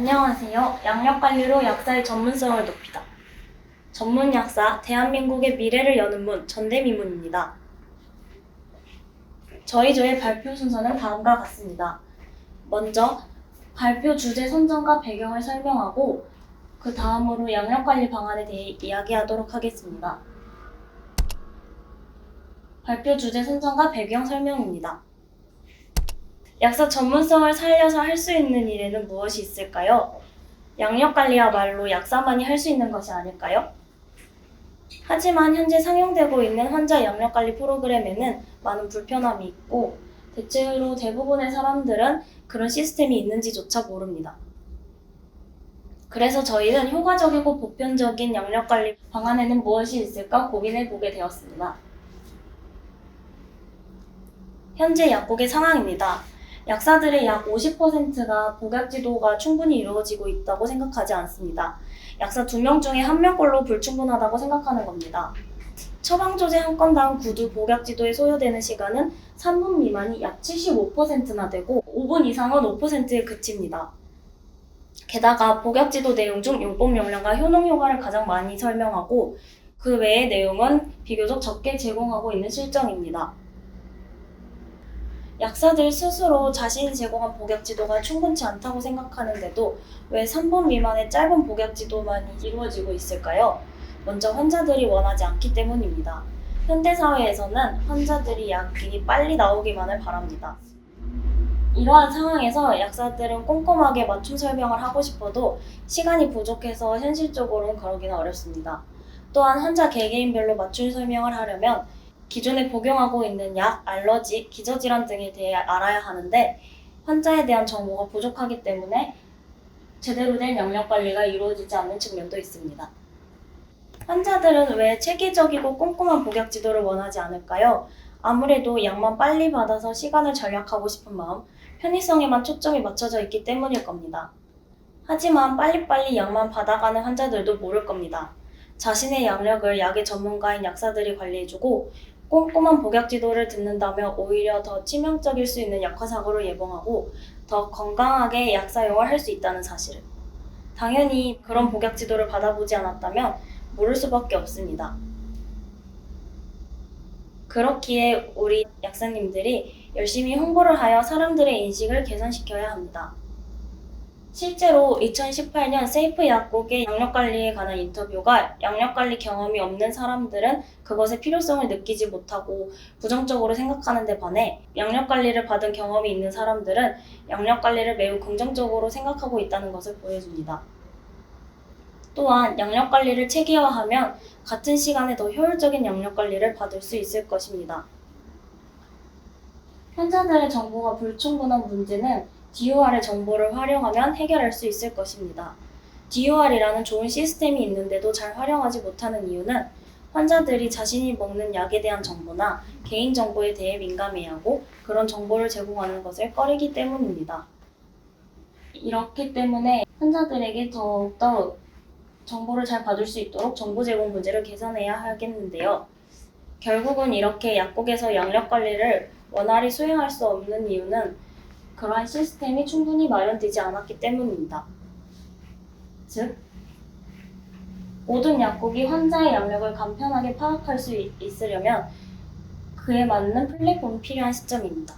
안녕하세요. 양력관리로 약사의 전문성을 높이다. 전문약사, 대한민국의 미래를 여는 문, 전대미문입니다. 저희 조의 발표 순서는 다음과 같습니다. 먼저 발표 주제 선정과 배경을 설명하고 그 다음으로 양력관리 방안에 대해 이야기하도록 하겠습니다. 발표 주제 선정과 배경 설명입니다. 약사 전문성을 살려서 할 수 있는 일에는 무엇이 있을까요? 양력관리야말로 약사만이 할 수 있는 것이 아닐까요? 하지만 현재 상용되고 있는 환자 양력관리 프로그램에는 많은 불편함이 있고 대체로 대부분의 사람들은 그런 시스템이 있는지조차 모릅니다. 그래서 저희는 효과적이고 보편적인 양력관리 방안에는 무엇이 있을까 고민해 보게 되었습니다. 현재 약국의 상황입니다. 약사들의 약 50%가 복약지도가 충분히 이루어지고 있다고 생각하지 않습니다. 약사 2명 중에 1명꼴로 불충분하다고 생각하는 겁니다. 처방조제 한 건당 구두 복약지도에 소요되는 시간은 3분 미만이 약 75%나 되고 5분 이상은 5%에 그칩니다. 게다가 복약지도 내용 중 용법 용량과 효능 효과를 가장 많이 설명하고 그 외의 내용은 비교적 적게 제공하고 있는 실정입니다. 약사들 스스로 자신이 제공한 복약지도가 충분치 않다고 생각하는데도 왜 3분 미만의 짧은 복약지도만이 이루어지고 있을까요? 먼저 환자들이 원하지 않기 때문입니다. 현대사회에서는 환자들이 약이 빨리 나오기만을 바랍니다. 이러한 상황에서 약사들은 꼼꼼하게 맞춤 설명을 하고 싶어도 시간이 부족해서 현실적으로는 그러기는 어렵습니다. 또한 환자 개개인별로 맞춤 설명을 하려면 기존에 복용하고 있는 약, 알러지, 기저질환 등에 대해 알아야 하는데 환자에 대한 정보가 부족하기 때문에 제대로 된 양력관리가 이루어지지 않는 측면도 있습니다. 환자들은 왜 체계적이고 꼼꼼한 복약 지도를 원하지 않을까요? 아무래도 약만 빨리 받아서 시간을 절약하고 싶은 마음, 편의성에만 초점이 맞춰져 있기 때문일 겁니다. 하지만 빨리빨리 약만 받아가는 환자들도 모를 겁니다. 자신의 양력을 약의 전문가인 약사들이 관리해주고 꼼꼼한 복약 지도를 듣는다면 오히려 더 치명적일 수 있는 약화사고를 예방하고 더 건강하게 약 사용을 할 수 있다는 사실을. 당연히 그런 복약 지도를 받아보지 않았다면 모를 수밖에 없습니다. 그렇기에 우리 약사님들이 열심히 홍보를 하여 사람들의 인식을 개선시켜야 합니다. 실제로 2018년 세이프 약국의 양력관리에 관한 인터뷰가 양력관리 경험이 없는 사람들은 그것의 필요성을 느끼지 못하고 부정적으로 생각하는 데 반해 양력관리를 받은 경험이 있는 사람들은 양력관리를 매우 긍정적으로 생각하고 있다는 것을 보여줍니다. 또한 양력관리를 체계화하면 같은 시간에 더 효율적인 양력관리를 받을 수 있을 것입니다. 환자들의 정보가 불충분한 문제는 DOR의 정보를 활용하면 해결할 수 있을 것입니다. DOR이라는 좋은 시스템이 있는데도 잘 활용하지 못하는 이유는 환자들이 자신이 먹는 약에 대한 정보나 개인정보에 대해 민감해하고 그런 정보를 제공하는 것을 꺼리기 때문입니다. 이렇기 때문에 환자들에게 더욱더 정보를 잘 받을 수 있도록 정보 제공 문제를 개선해야 하겠는데요. 결국은 이렇게 약국에서 양력관리를 원활히 수행할 수 없는 이유는 그러한 시스템이 충분히 마련되지 않았기 때문입니다. 즉, 모든 약국이 환자의 양력을 간편하게 파악할 수 있으려면 그에 맞는 플랫폼이 필요한 시점입니다.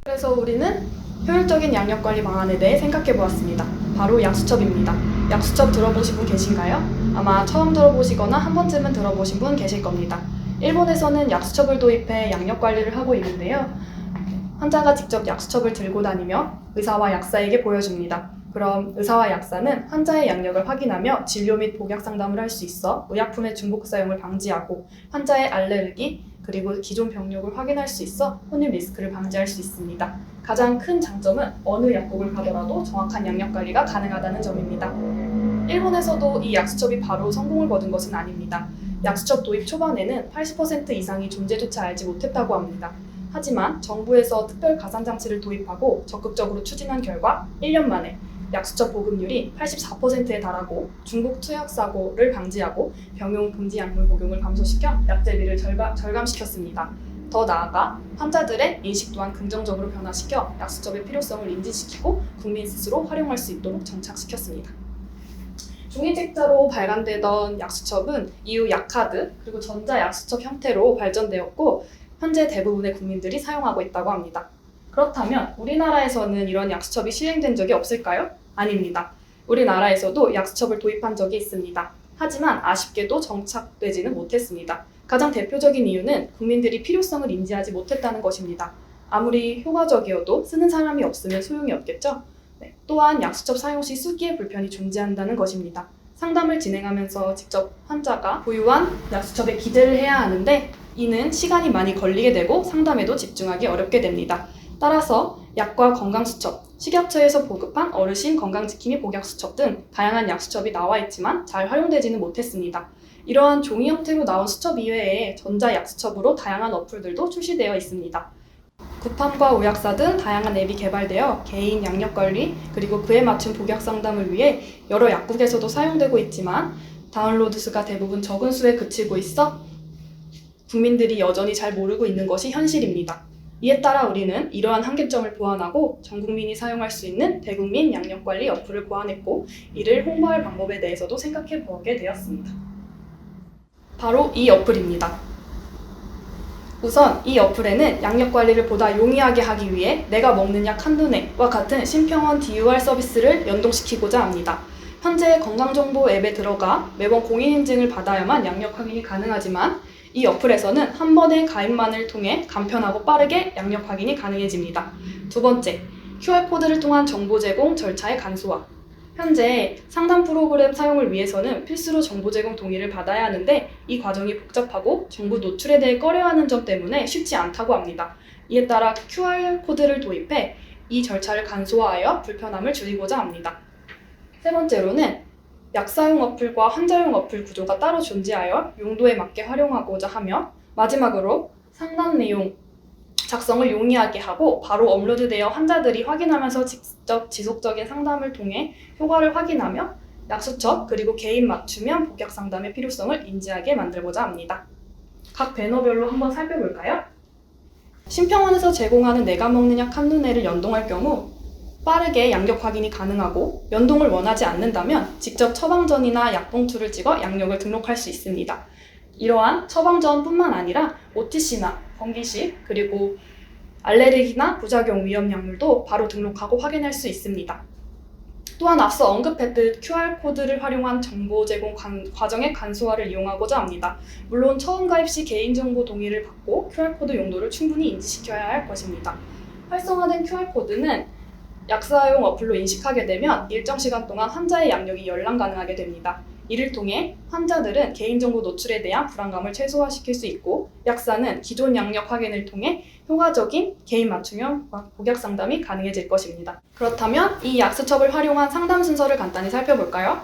그래서 우리는 효율적인 양력관리 방안에 대해 생각해 보았습니다. 바로 약수첩입니다. 약수첩 들어보신 분 계신가요? 아마 처음 들어보시거나 한 번쯤은 들어보신 분 계실 겁니다. 일본에서는 약수첩을 도입해 양력관리를 하고 있는데요. 환자가 직접 약수첩을 들고 다니며 의사와 약사에게 보여줍니다. 그럼 의사와 약사는 환자의 양력을 확인하며 진료 및 복약 상담을 할 수 있어 의약품의 중복 사용을 방지하고 환자의 알레르기 그리고 기존 병력을 확인할 수 있어 혼입 리스크를 방지할 수 있습니다. 가장 큰 장점은 어느 약국을 가더라도 정확한 양력 관리가 가능하다는 점입니다. 일본에서도 이 약수첩이 바로 성공을 거둔 것은 아닙니다. 약수첩 도입 초반에는 80% 이상이 존재조차 알지 못했다고 합니다. 하지만 정부에서 특별 가산장치를 도입하고 적극적으로 추진한 결과 1년 만에 약수첩 보급률이 84%에 달하고 중복 투약 사고를 방지하고 병용 금지 약물 복용을 감소시켜 약제비를 절감시켰습니다. 더 나아가 환자들의 인식 또한 긍정적으로 변화시켜 약수첩의 필요성을 인지시키고 국민 스스로 활용할 수 있도록 정착시켰습니다. 종이책자로 발간되던 약수첩은 이후 약카드 그리고 전자약수첩 형태로 발전되었고 현재 대부분의 국민들이 사용하고 있다고 합니다. 그렇다면 우리나라에서는 이런 약수첩이 시행된 적이 없을까요? 아닙니다. 우리나라에서도 약수첩을 도입한 적이 있습니다. 하지만 아쉽게도 정착되지는 못했습니다. 가장 대표적인 이유는 국민들이 필요성을 인지하지 못했다는 것입니다. 아무리 효과적이어도 쓰는 사람이 없으면 소용이 없겠죠? 또한 약수첩 사용 시 수기의 불편이 존재한다는 것입니다. 상담을 진행하면서 직접 환자가 보유한 약수첩에 기재를 해야 하는데 이는 시간이 많이 걸리게 되고 상담에도 집중하기 어렵게 됩니다. 따라서 약과 건강수첩, 식약처에서 보급한 어르신 건강지킴이 복약수첩 등 다양한 약수첩이 나와 있지만 잘 활용되지는 못했습니다. 이러한 종이 형태로 나온 수첩 이외에 전자약수첩으로 다양한 어플들도 출시되어 있습니다. 구팜과 의약사 등 다양한 앱이 개발되어 개인 양력관리 그리고 그에 맞춘 복약 상담을 위해 여러 약국에서도 사용되고 있지만 다운로드 수가 대부분 적은 수에 그치고 있어 국민들이 여전히 잘 모르고 있는 것이 현실입니다. 이에 따라 우리는 이러한 한계점을 보완하고 전 국민이 사용할 수 있는 대국민 양력관리 어플을 고안했고 이를 홍보할 방법에 대해서도 생각해 보게 되었습니다. 바로 이 어플입니다. 우선 이 어플에는 양력 관리를 보다 용이하게 하기 위해 내가 먹는 약 한눈에와 같은 심평원 DUR 서비스를 연동시키고자 합니다. 현재 건강정보 앱에 들어가 매번 공인인증을 받아야만 양력 확인이 가능하지만 이 어플에서는 한 번의 가입만을 통해 간편하고 빠르게 양력 확인이 가능해집니다. 두 번째, QR코드를 통한 정보 제공 절차의 간소화. 현재 상담 프로그램 사용을 위해서는 필수로 정보 제공 동의를 받아야 하는데 이 과정이 복잡하고 정보 노출에 대해 꺼려하는 점 때문에 쉽지 않다고 합니다. 이에 따라 QR코드를 도입해 이 절차를 간소화하여 불편함을 줄이고자 합니다. 세 번째로는 약사용 어플과 환자용 어플 구조가 따로 존재하여 용도에 맞게 활용하고자 하며 마지막으로 상담 내용 작성을 용이하게 하고 바로 업로드되어 환자들이 확인하면서 직접 지속적인 상담을 통해 효과를 확인하며 약수첩 그리고 개인 맞춤형 복약 상담의 필요성을 인지하게 만들고자 합니다. 각 배너별로 한번 살펴볼까요? 심평원에서 제공하는 내가 먹는 약 한눈에를 연동할 경우 빠르게 양력 확인이 가능하고 연동을 원하지 않는다면 직접 처방전이나 약봉투를 찍어 양력을 등록할 수 있습니다. 이러한 처방전뿐만 아니라 OTC나 건기식 그리고 알레르기나 부작용 위험 약물도 바로 등록하고 확인할 수 있습니다. 또한 앞서 언급했듯 QR코드를 활용한 정보 제공 과정의 간소화를 이용하고자 합니다. 물론 처음 가입 시 개인정보 동의를 받고 QR코드 용도를 충분히 인지시켜야 할 것입니다. 활성화된 QR코드는 약사용 어플로 인식하게 되면 일정 시간 동안 환자의 양력이 열람 가능하게 됩니다. 이를 통해 환자들은 개인정보 노출에 대한 불안감을 최소화시킬 수 있고 약사는 기존 양력 확인을 통해 효과적인 개인 맞춤형 복약 상담이 가능해질 것입니다. 그렇다면 이 약수첩을 활용한 상담 순서를 간단히 살펴볼까요?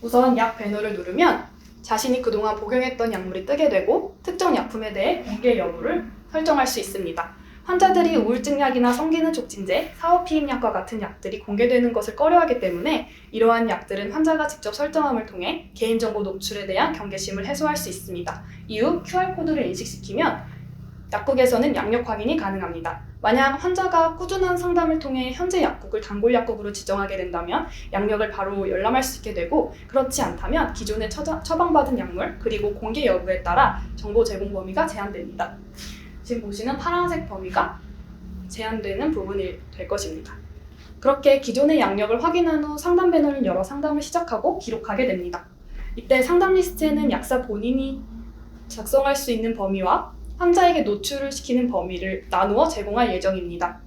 우선 약 배너를 누르면 자신이 그동안 복용했던 약물이 뜨게 되고 특정 약품에 대해 공개 여부를 설정할 수 있습니다. 환자들이 우울증약이나 성기능 촉진제, 사오피임약과 같은 약들이 공개되는 것을 꺼려하기 때문에 이러한 약들은 환자가 직접 설정함을 통해 개인정보 노출에 대한 경계심을 해소할 수 있습니다. 이후 QR코드를 인식시키면 약국에서는 양력 확인이 가능합니다. 만약 환자가 꾸준한 상담을 통해 현재 약국을 단골 약국으로 지정하게 된다면 양력을 바로 열람할 수 있게 되고 그렇지 않다면 기존에 처방받은 약물 그리고 공개 여부에 따라 정보 제공 범위가 제한됩니다. 지금 보시는 파란색 범위가 제한되는 부분이 될 것입니다. 그렇게 기존의 양력을 확인한 후 상담 배너를 열어 상담을 시작하고 기록하게 됩니다. 이때 상담 리스트에는 약사 본인이 작성할 수 있는 범위와 환자에게 노출을 시키는 범위를 나누어 제공할 예정입니다.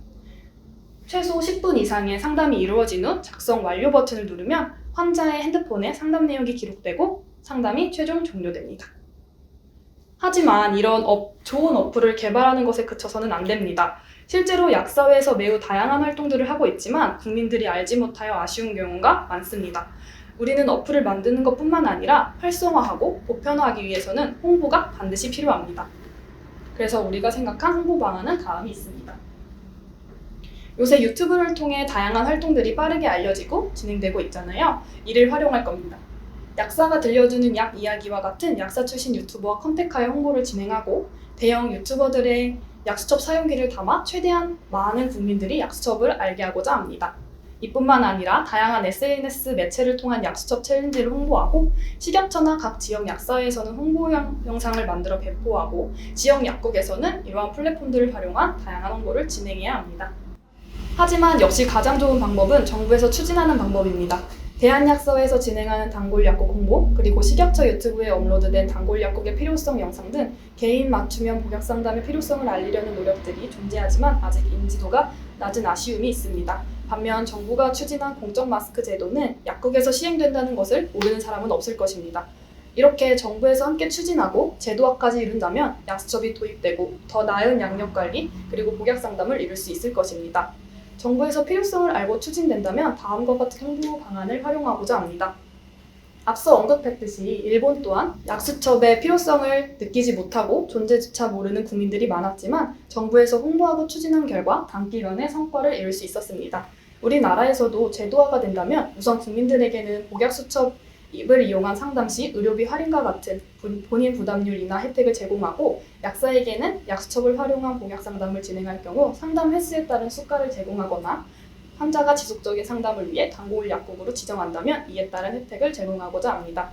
최소 10분 이상의 상담이 이루어진 후 작성 완료 버튼을 누르면 환자의 핸드폰에 상담 내용이 기록되고 상담이 최종 종료됩니다. 하지만 이런 좋은 어플을 개발하는 것에 그쳐서는 안 됩니다. 실제로 약사회에서 매우 다양한 활동들을 하고 있지만 국민들이 알지 못하여 아쉬운 경우가 많습니다. 우리는 어플을 만드는 것뿐만 아니라 활성화하고 보편화하기 위해서는 홍보가 반드시 필요합니다. 그래서 우리가 생각한 홍보 방안은 다음이 있습니다. 요새 유튜브를 통해 다양한 활동들이 빠르게 알려지고 진행되고 있잖아요. 이를 활용할 겁니다. 약사가 들려주는 약 이야기와 같은 약사 출신 유튜버와 컨택하여 홍보를 진행하고 대형 유튜버들의 약수첩 사용기를 담아 최대한 많은 국민들이 약수첩을 알게 하고자 합니다. 이뿐만 아니라 다양한 SNS 매체를 통한 약수첩 챌린지를 홍보하고 식약처나 각 지역 약사회에서는 홍보 영상을 만들어 배포하고 지역 약국에서는 이러한 플랫폼들을 활용한 다양한 홍보를 진행해야 합니다. 하지만 역시 가장 좋은 방법은 정부에서 추진하는 방법입니다. 대한약사회에서 진행하는 단골약국 홍보, 그리고 식약처 유튜브에 업로드된 단골약국의 필요성 영상 등 개인 맞춤형 복약 상담의 필요성을 알리려는 노력들이 존재하지만 아직 인지도가 낮은 아쉬움이 있습니다. 반면 정부가 추진한 공적 마스크 제도는 약국에서 시행된다는 것을 모르는 사람은 없을 것입니다. 이렇게 정부에서 함께 추진하고 제도화까지 이룬다면 약수첩이 도입되고 더 나은 양력관리 그리고 복약 상담을 이룰 수 있을 것입니다. 정부에서 필요성을 알고 추진된다면 다음과 같은 홍보 방안을 활용하고자 합니다. 앞서 언급했듯이 일본 또한 약수첩의 필요성을 느끼지 못하고 존재조차 모르는 국민들이 많았지만 정부에서 홍보하고 추진한 결과 단기간에 성과를 이룰 수 있었습니다. 우리나라에서도 제도화가 된다면 우선 국민들에게는 복약수첩을 이용한 상담 시 의료비 할인과 같은 본인 부담률 인하 혜택을 제공하고 약사에게는 약수첩을 활용한 복약 상담을 진행할 경우 상담 횟수에 따른 수가를 제공하거나 환자가 지속적인 상담을 위해 단골 약국으로 지정한다면 이에 따른 혜택을 제공하고자 합니다.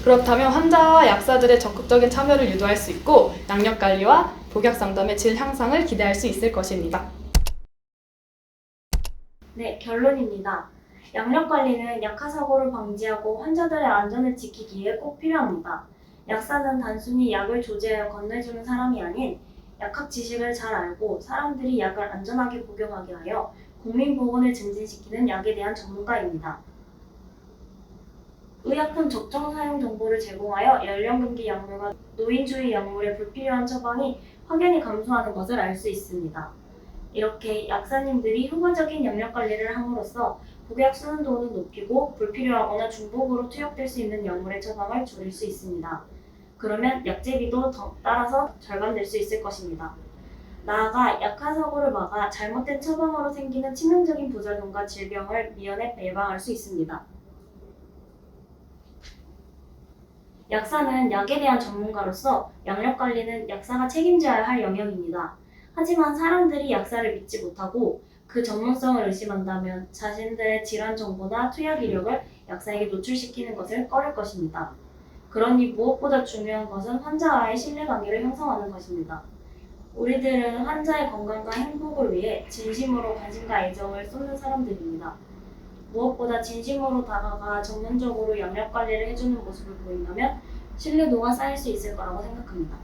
그렇다면 환자와 약사들의 적극적인 참여를 유도할 수 있고 양력관리와 복약 상담의 질 향상을 기대할 수 있을 것입니다. 네, 결론입니다. 양력 관리는 약화 사고를 방지하고 환자들의 안전을 지키기 위해 꼭 필요합니다. 약사는 단순히 약을 조제하여 건네주는 사람이 아닌 약학 지식을 잘 알고 사람들이 약을 안전하게 복용하게 하여 국민 보건을 증진시키는 약에 대한 전문가입니다. 의약품 적정 사용 정보를 제공하여 연령금기 약물과 노인주의 약물의 불필요한 처방이 확연히 감소하는 것을 알 수 있습니다. 이렇게 약사님들이 효과적인 양력 관리를 함으로써 복약 수능도는 높이고 불필요하거나 중복으로 투약될 수 있는 약물의 처방을 줄일 수 있습니다. 그러면 약제비도 따라서 절감될 수 있을 것입니다. 나아가 약화 사고를 막아 잘못된 처방으로 생기는 치명적인 부작용과 질병을 미연에 예방할 수 있습니다. 약사는 약에 대한 전문가로서 양력 관리는 약사가 책임져야 할 영역입니다. 하지만 사람들이 약사를 믿지 못하고 그 전문성을 의심한다면 자신들의 질환 정보나 투약 이력을 약사에게 노출시키는 것을 꺼릴 것입니다. 그러니 무엇보다 중요한 것은 환자와의 신뢰관계를 형성하는 것입니다. 우리들은 환자의 건강과 행복을 위해 진심으로 관심과 애정을 쏟는 사람들입니다. 무엇보다 진심으로 다가가 전문적으로 양력 관리를 해주는 모습을 보인다면 신뢰도가 쌓일 수 있을 거라고 생각합니다.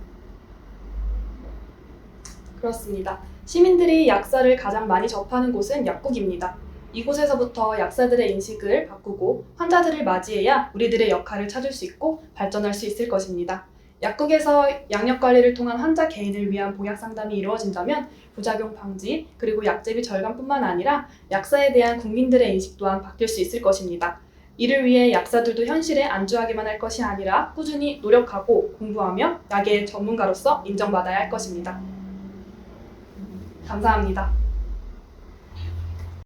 그렇습니다. 시민들이 약사를 가장 많이 접하는 곳은 약국입니다. 이곳에서부터 약사들의 인식을 바꾸고 환자들을 맞이해야 우리들의 역할을 찾을 수 있고 발전할 수 있을 것입니다. 약국에서 양력 관리를 통한 환자 개인을 위한 복약 상담이 이루어진다면 부작용 방지 그리고 약제비 절감뿐만 아니라 약사에 대한 국민들의 인식 또한 바뀔 수 있을 것입니다. 이를 위해 약사들도 현실에 안주하기만 할 것이 아니라 꾸준히 노력하고 공부하며 약의 전문가로서 인정받아야 할 것입니다. 감사합니다.